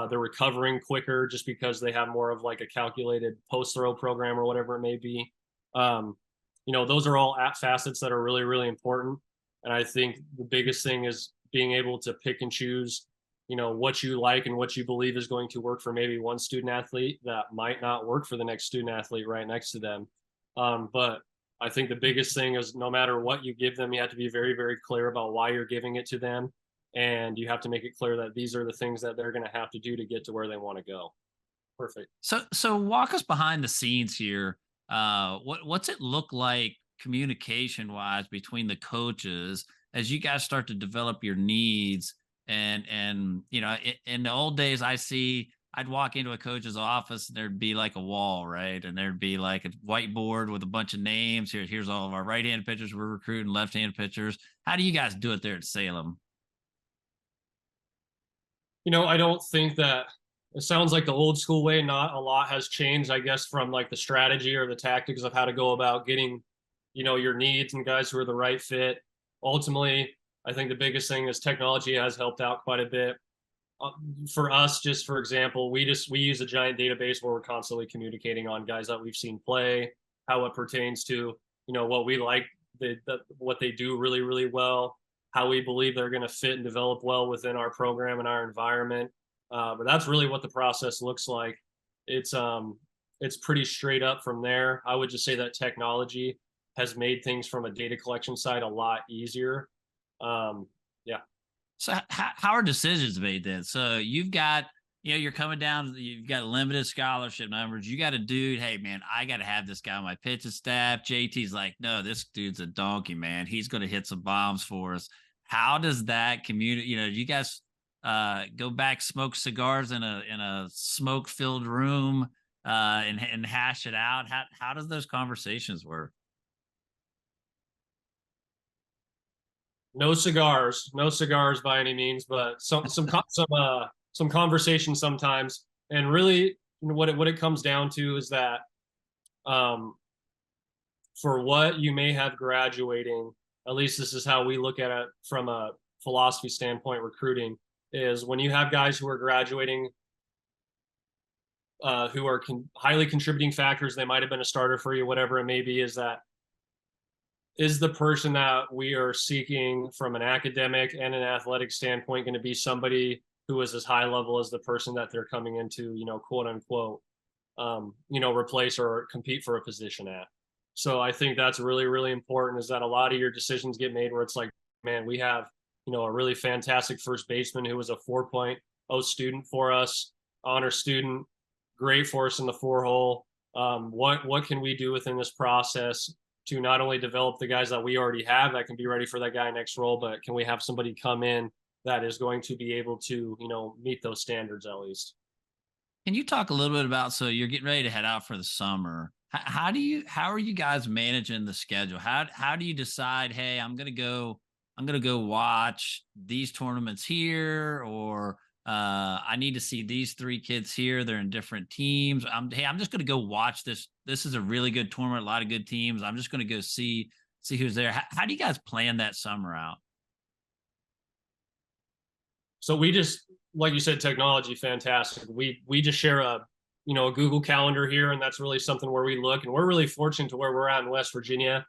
They're recovering quicker just because they have more of like a calculated post throw program or whatever it may be. Those are all facets that are really, really important. And I think the biggest thing is being able to pick and choose, what you like and what you believe is going to work for maybe one student athlete that might not work for the next student athlete right next to them. But I think the biggest thing is no matter what you give them, you have to be very, very clear about why you're giving it to them. And you have to make it clear that these are the things that they're going to have to do to get to where they want to go. Perfect.
So walk us behind the scenes here. What's it look like communication wise between the coaches as you guys start to develop your needs? And in the old days, I see I'd walk into a coach's office and there'd be like a wall, right? And there'd be like a whiteboard with a bunch of names. Here's all of our right-handed pitchers we're recruiting, left-handed pitchers. How do you guys do it there at Salem?
I don't think that it sounds like the old school way. Not a lot has changed, I guess, from like the strategy or the tactics of how to go about getting, your needs and guys who are the right fit. Ultimately, I think the biggest thing is technology has helped out quite a bit. For us, just for example, we use a giant database where we're constantly communicating on guys that we've seen play, how it pertains to what we like, what they do really really well, how we believe they're going to fit and develop well within our program and our environment. But that's really what the process looks like. It's pretty straight up from there. I would just say that technology has made things from a data collection side a lot easier. Yeah.
So how are decisions made then? So you've got, you're coming down, you've got limited scholarship numbers. You got a dude, hey man, I got to have this guy on my pitching staff. JT's like, no, this dude's a donkey, man. He's going to hit some bombs for us. How does that community, you guys go back, smoke cigars in a smoke filled room and hash it out? How does those conversations work?
No cigars, no cigars by any means, but some conversation sometimes. And really, what it comes down to is that um, for what you may have graduating, at least this is how we look at it from a philosophy standpoint. Recruiting is when you have guys who are graduating, who are highly contributing factors. They might have been a starter for you, whatever it may be. Is the person that we are seeking from an academic and an athletic standpoint going to be somebody who is as high level as the person that they're coming into, quote unquote, replace or compete for a position at? So I think that's really, really important, is that a lot of your decisions get made where it's like, man, we have, a really fantastic first baseman who was a 4.0 student for us, honor student, great for us in the 4-hole. What can we do within this process to not only develop the guys that we already have that can be ready for that guy next role, but can we have somebody come in that is going to be able to, meet those standards at least?
Can you talk a little bit about, so you're getting ready to head out for the summer. How are you guys managing the schedule? How do you decide, hey, I'm gonna go watch these tournaments here, or I need to see these three kids here. They're in different teams. I'm just gonna go watch this. This is a really good tournament, a lot of good teams. I'm just gonna go see who's there. How do you guys plan that summer out?
So we just, like you said, technology, fantastic. We just share a Google Calendar here, and that's really something where we look, and we're really fortunate to where we're at in West Virginia.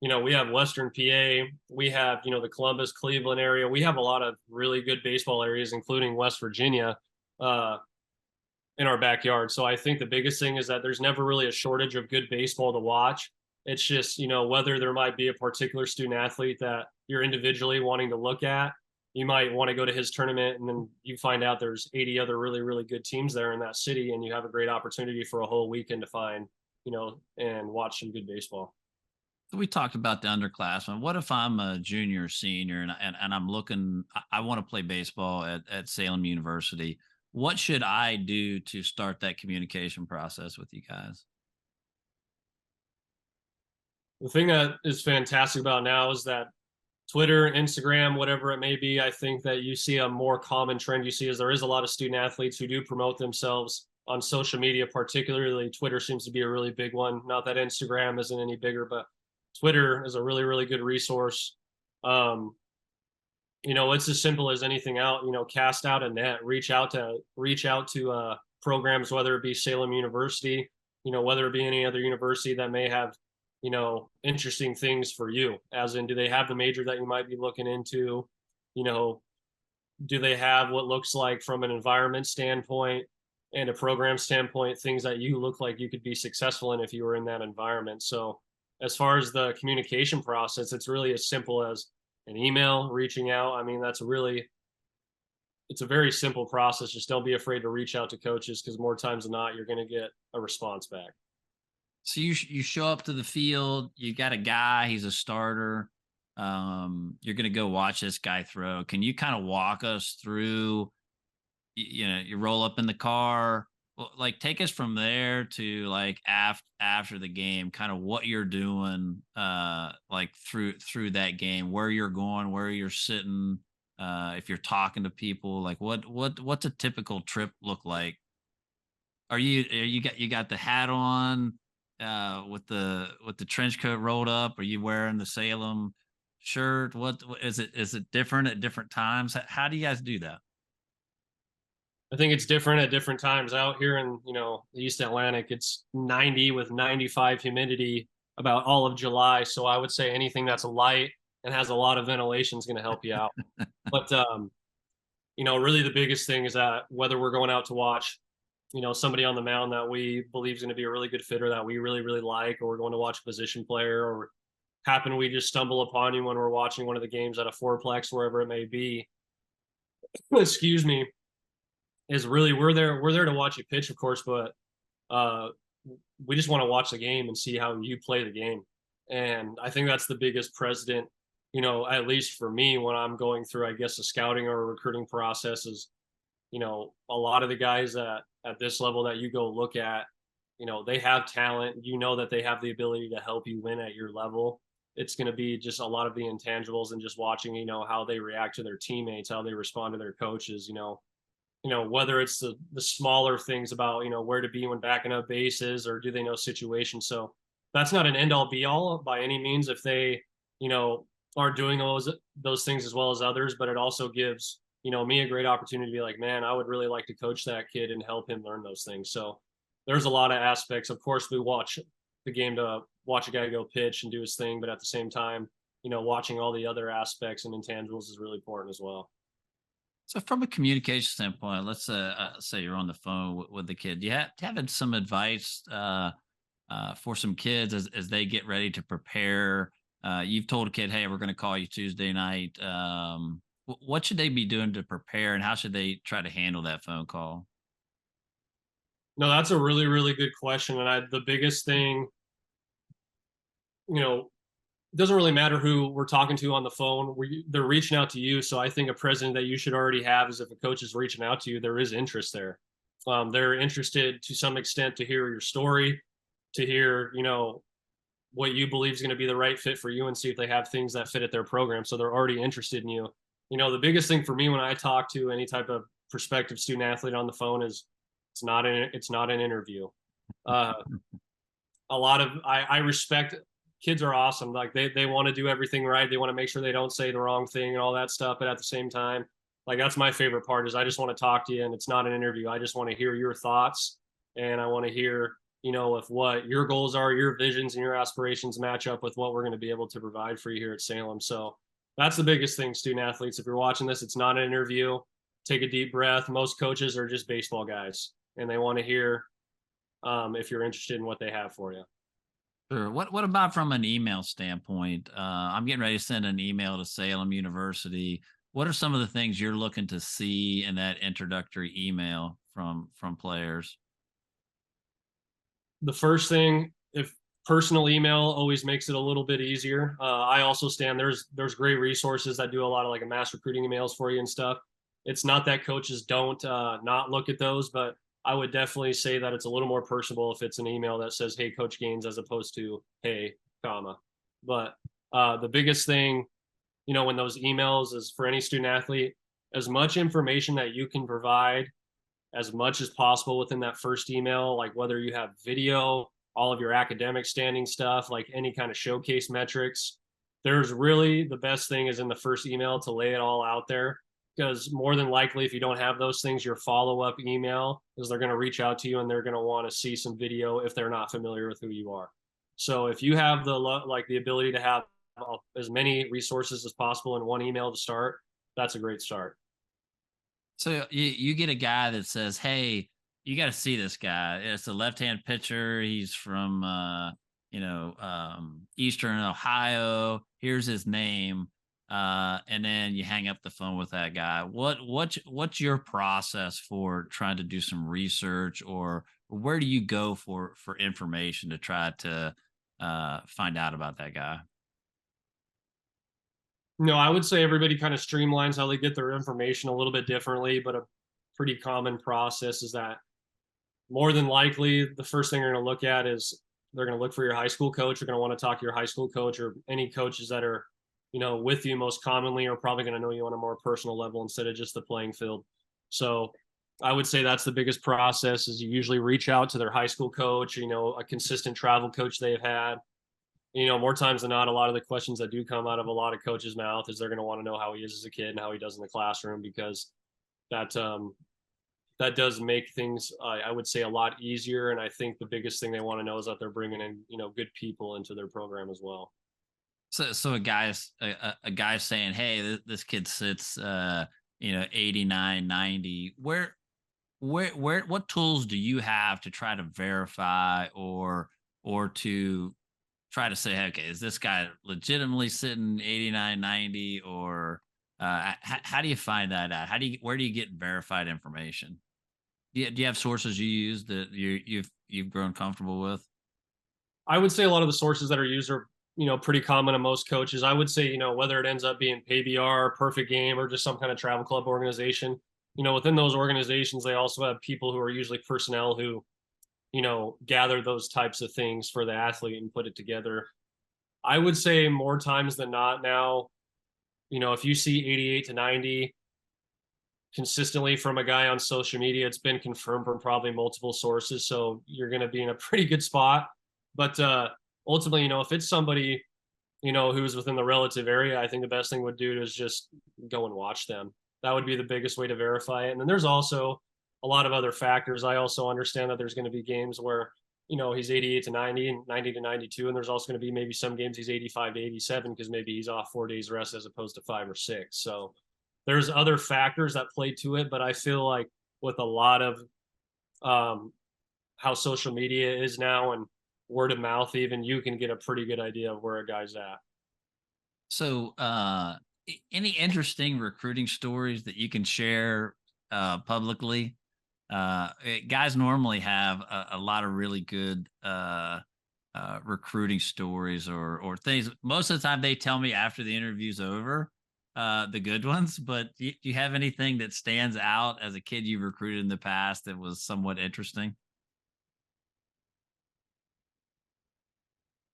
We have Western PA, we have, the Columbus, Cleveland area. We have a lot of really good baseball areas, including West Virginia, in our backyard. So I think the biggest thing is that there's never really a shortage of good baseball to watch. It's just, whether there might be a particular student athlete that you're individually wanting to look at. You might want to go to his tournament, and then you find out there's 80 other really, really good teams there in that city, and you have a great opportunity for a whole weekend to find, and watch some good baseball.
So we talked about the underclassmen. What if I'm a junior, senior, and I'm looking, I want to play baseball at Salem University. What should I do to start that communication process with you guys?
The thing that is fantastic about now is that Twitter, Instagram, whatever it may be, I think that you see a more common trend you see is there is a lot of student athletes who do promote themselves on social media. Particularly Twitter seems to be a really big one. Not that Instagram isn't any bigger, but Twitter is a really, really good resource. It's as simple as anything out, cast out a net, reach out to programs, whether it be Salem University, whether it be any other university that may have, interesting things for you, as in, do they have the major that you might be looking into? Do they have what looks like from an environment standpoint and a program standpoint, things that you look like you could be successful in if you were in that environment? So as far as the communication process, it's really as simple as an email, reaching out. I mean, it's a very simple process. Just don't be afraid to reach out to coaches, because more times than not, you're going to get a response back.
So you show up to the field, you got a guy, he's a starter. You're going to go watch this guy throw. Can you kind of walk us through you roll up in the car. Well, like take us from there to like after the game, kind of what you're doing, like through that game, where you're going, where you're sitting, if you're talking to people, like what's a typical trip look like? You got the hat on, with the trench coat rolled up? Are you wearing the Salem shirt? What is it different at different times? How do you guys do that?
I think it's different at different times. Out here in, the East Atlantic, it's 90 with 95 humidity about all of July. So I would say anything that's light and has a lot of ventilation is going to help you out. But really the biggest thing is that whether we're going out to watch, somebody on the mound that we believe is going to be a really good fitter that we really, really like, or we're going to watch a position player, or we just stumble upon you when we're watching one of the games at a fourplex, wherever it may be. Excuse me. Is really we're there to watch you pitch, of course, but uh, we just want to watch the game and see how you play the game. And I think that's the biggest precedent, at least for me when I'm going through, I guess, a scouting or a recruiting process is, a lot of the guys at this level that you go look at, they have talent, that they have the ability to help you win at your level. It's going to be just a lot of the intangibles and just watching, how they react to their teammates, how they respond to their coaches, whether it's the smaller things about, where to be when backing up bases, or do they know situations. So that's not an end all be all by any means if they, are doing those things as well as others, but it also gives, me a great opportunity to be like, man, I would really like to coach that kid and help him learn those things. So there's a lot of aspects. Of course, we watch the game to watch a guy go pitch and do his thing, but at the same time, watching all the other aspects and intangibles is really important as well.
So, from a communication standpoint, let's say you're on the phone with the kid. Do you have some advice for some kids as they get ready to prepare? You've told a kid, "Hey, we're going to call you Tuesday night." What should they be doing to prepare, and how should they try to handle that phone call?
No, that's a really, really good question. And the biggest thing, you know, it doesn't really matter who we're talking to on the phone. They're reaching out to you. So I think a president that you should already have is if a coach is reaching out to you, there is interest there. They're interested to some extent to hear your story, to hear, what you believe is going to be the right fit for you and see if they have things that fit at their program. So they're already interested in you. The biggest thing for me when I talk to any type of prospective student athlete on the phone is it's not an interview. Uh, a lot of I respect kids are awesome. Like they want to do everything right. They want to make sure they don't say the wrong thing and all that stuff. But at the same time, like that's my favorite part is I just want to talk to you and it's not an interview. I just want to hear your thoughts and I want to hear, if what your goals are, your visions and your aspirations match up with what we're going to be able to provide for you here at Salem. So that's the biggest thing, student athletes. If you're watching this, it's not an interview. Take a deep breath. Most coaches are just baseball guys and they want to hear if you're interested in what they have for you.
Sure. What about from an email standpoint? I'm getting ready to send an email to Salem University. What are some of the things you're looking to see in that introductory email from players?
The first thing, if personal email always makes it a little bit easier. I also stand there's great resources that do a lot of like a mass recruiting emails for you and stuff. It's not that coaches don't not look at those, but I would definitely say that it's a little more personable if it's an email that says, "Hey, Coach Gaines," as opposed to "Hey, comma." But the biggest thing, when those emails is for any student athlete, as much information that you can provide as much as possible within that first email, like whether you have video, all of your academic standing stuff, like any kind of showcase metrics. There's really the best thing is in the first email to lay it all out there because more than likely, if you don't have those things, your follow up email is they're going to reach out to you and they're going to want to see some video if they're not familiar with who you are. So if you have the ability to have as many resources as possible in one email to start, that's a great start.
So you get a guy that says, "Hey, you got to see this guy. It's a left-hand pitcher. He's from Eastern Ohio. Here's his name." And then you hang up the phone with that guy. What's your process for trying to do some research, or where do you go for information to try to find out about that guy?
No, I would say everybody kind of streamlines how they get their information a little bit differently, but pretty common process is that more than likely the first thing they're going to look at is they're going to look for your high school coach. They're going to want to talk to your high school coach, or any coaches that are, with you most commonly are probably going to know you on a more personal level instead of just the playing field. So I would say that's the biggest process is you usually reach out to their high school coach, a consistent travel coach they've had. More times than not, a lot of the questions that do come out of a lot of coaches' mouth is they're going to want to know how he is as a kid and how he does in the classroom, because that does make things, I would say, a lot easier. And I think the biggest thing they want to know is that they're bringing in, good people into their program as well.
So a guy's saying, hey, this kid sits 89, 90. Where what tools do you have to try to verify or to try to say, hey, okay, is this guy legitimately sitting 89, 90, or how do you find that out? Where do you get verified information? Do you have sources you use that you've grown comfortable with?
I would say a lot of the sources that are used are, pretty common to most coaches. I would say, whether it ends up being PayBR, Perfect Game, or just some kind of travel club organization, within those organizations, they also have people who are usually personnel who, gather those types of things for the athlete and put it together. I would say more times than not now, if you see 88 to 90 consistently from a guy on social media, it's been confirmed from probably multiple sources. So you're going to be in a pretty good spot. But ultimately, if it's somebody, who's within the relative area, I think the best thing would do is just go and watch them. That would be the biggest way to verify it. And then there's also a lot of other factors. I also understand that there's going to be games where, he's 88 to 90 and 90 to 92. And there's also going to be maybe some games he's 85 to 87 because maybe he's off 4 days rest as opposed to 5 or 6. So there's other factors that play to it. But I feel like with a lot of how social media is now and word of mouth, even, you can get a pretty good idea of where a guy's at.
So any interesting recruiting stories that you can share publicly? Guys normally have a lot of really good recruiting stories or things. Most of the time they tell me after the interview's over, the good ones, but do you have anything that stands out as a kid you recruited in the past that was somewhat interesting?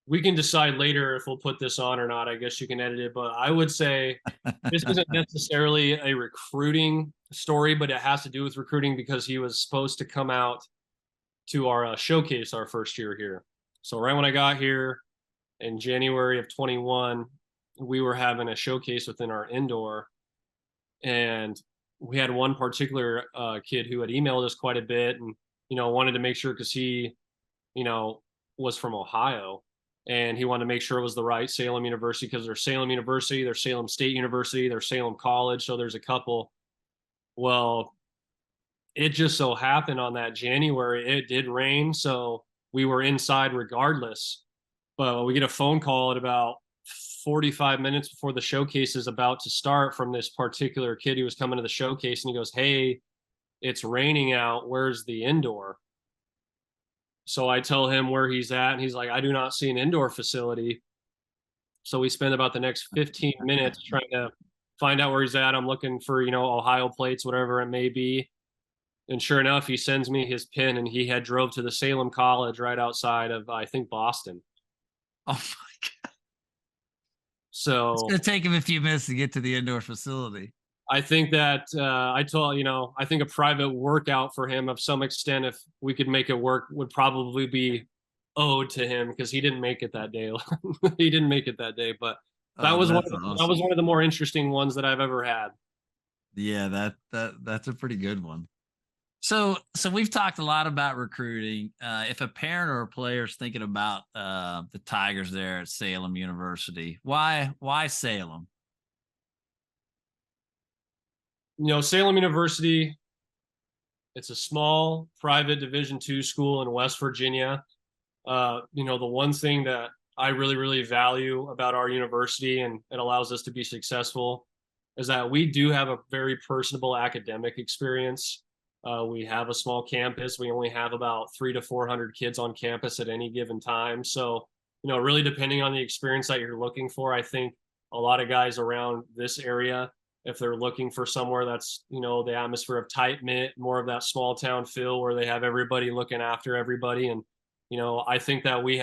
We can decide later if we'll put this on or not. I guess you can edit it, but I would say this isn't necessarily a recruiting story, but it has to do with recruiting because he was supposed to come out to our showcase our first year here. So right when I got here in January of 21, we were having a showcase within our indoor, and we had one particular kid who had emailed us quite a bit and, wanted to make sure because he, was from Ohio. And he wanted to make sure it was the right Salem University because there's Salem University, there's Salem State University, there's Salem College. So there's a couple. Well, it just so happened on that January, it did rain. So we were inside regardless. But we get a phone call at about 45 minutes before the showcase is about to start from this particular kid who was coming to the showcase. And he goes, "Hey, it's raining out. Where's the indoor?" So I tell him where he's at, and he's like, "I do not see an indoor facility." So we spend about the next 15 minutes trying to find out where he's at. I'm looking for, Ohio plates, whatever it may be. And sure enough, he sends me his pin, and he had drove to the Salem College right outside of, I think, Boston.
Oh my God. It's
So
going to take him a few minutes to get to the indoor facility.
I think that I think a private workout for him of some extent, if we could make it work, would probably be owed to him because he didn't make it that day. He didn't make it that day, but that was
Awesome.
that was one of the more interesting ones that I've ever had.
Yeah, that's a pretty good one. So we've talked a lot about recruiting. If a parent or a player is thinking about the Tigers there at Salem University, why Salem?
Salem University, it's a small private Division II school in West Virginia. The one thing that I really, really value about our university, and it allows us to be successful, is that we do have a very personable academic experience. We have a small campus. We only have about 300 to 400 kids on campus at any given time. So, really depending on the experience that you're looking for, I think a lot of guys around this area if they're looking for somewhere that's, the atmosphere of tight knit, more of that small town feel where they have everybody looking after everybody. And, I think that we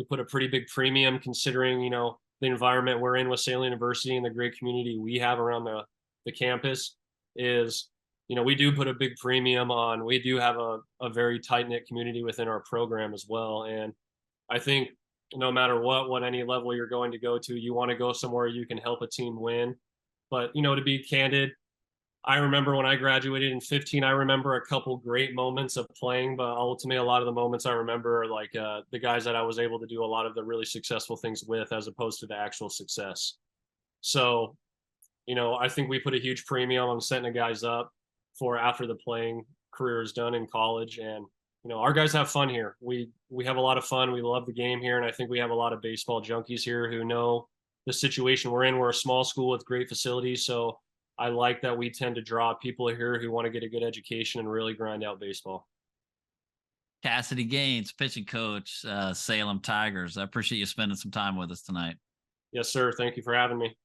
put a pretty big premium considering, the environment we're in with Salem University and the great community we have around the campus is, we do put a big premium on, we do have a very tight knit community within our program as well. And I think no matter what any level you're going to go to, you want to go somewhere you can help a team win. But, to be candid, I remember when I graduated in 15, I remember a couple great moments of playing, but ultimately a lot of the moments I remember are like the guys that I was able to do a lot of the really successful things with as opposed to the actual success. So, I think we put a huge premium on setting the guys up for after the playing career is done in college. And, our guys have fun here. We have a lot of fun. We love the game here. And I think we have a lot of baseball junkies here who know the situation we're in. We're a small school with great facilities. So I like that we tend to draw people here who want to get a good education and really grind out baseball.
Kassidy Gaines, pitching coach, Salem Tigers. I appreciate you spending some time with us tonight.
Yes, sir. Thank you for having me.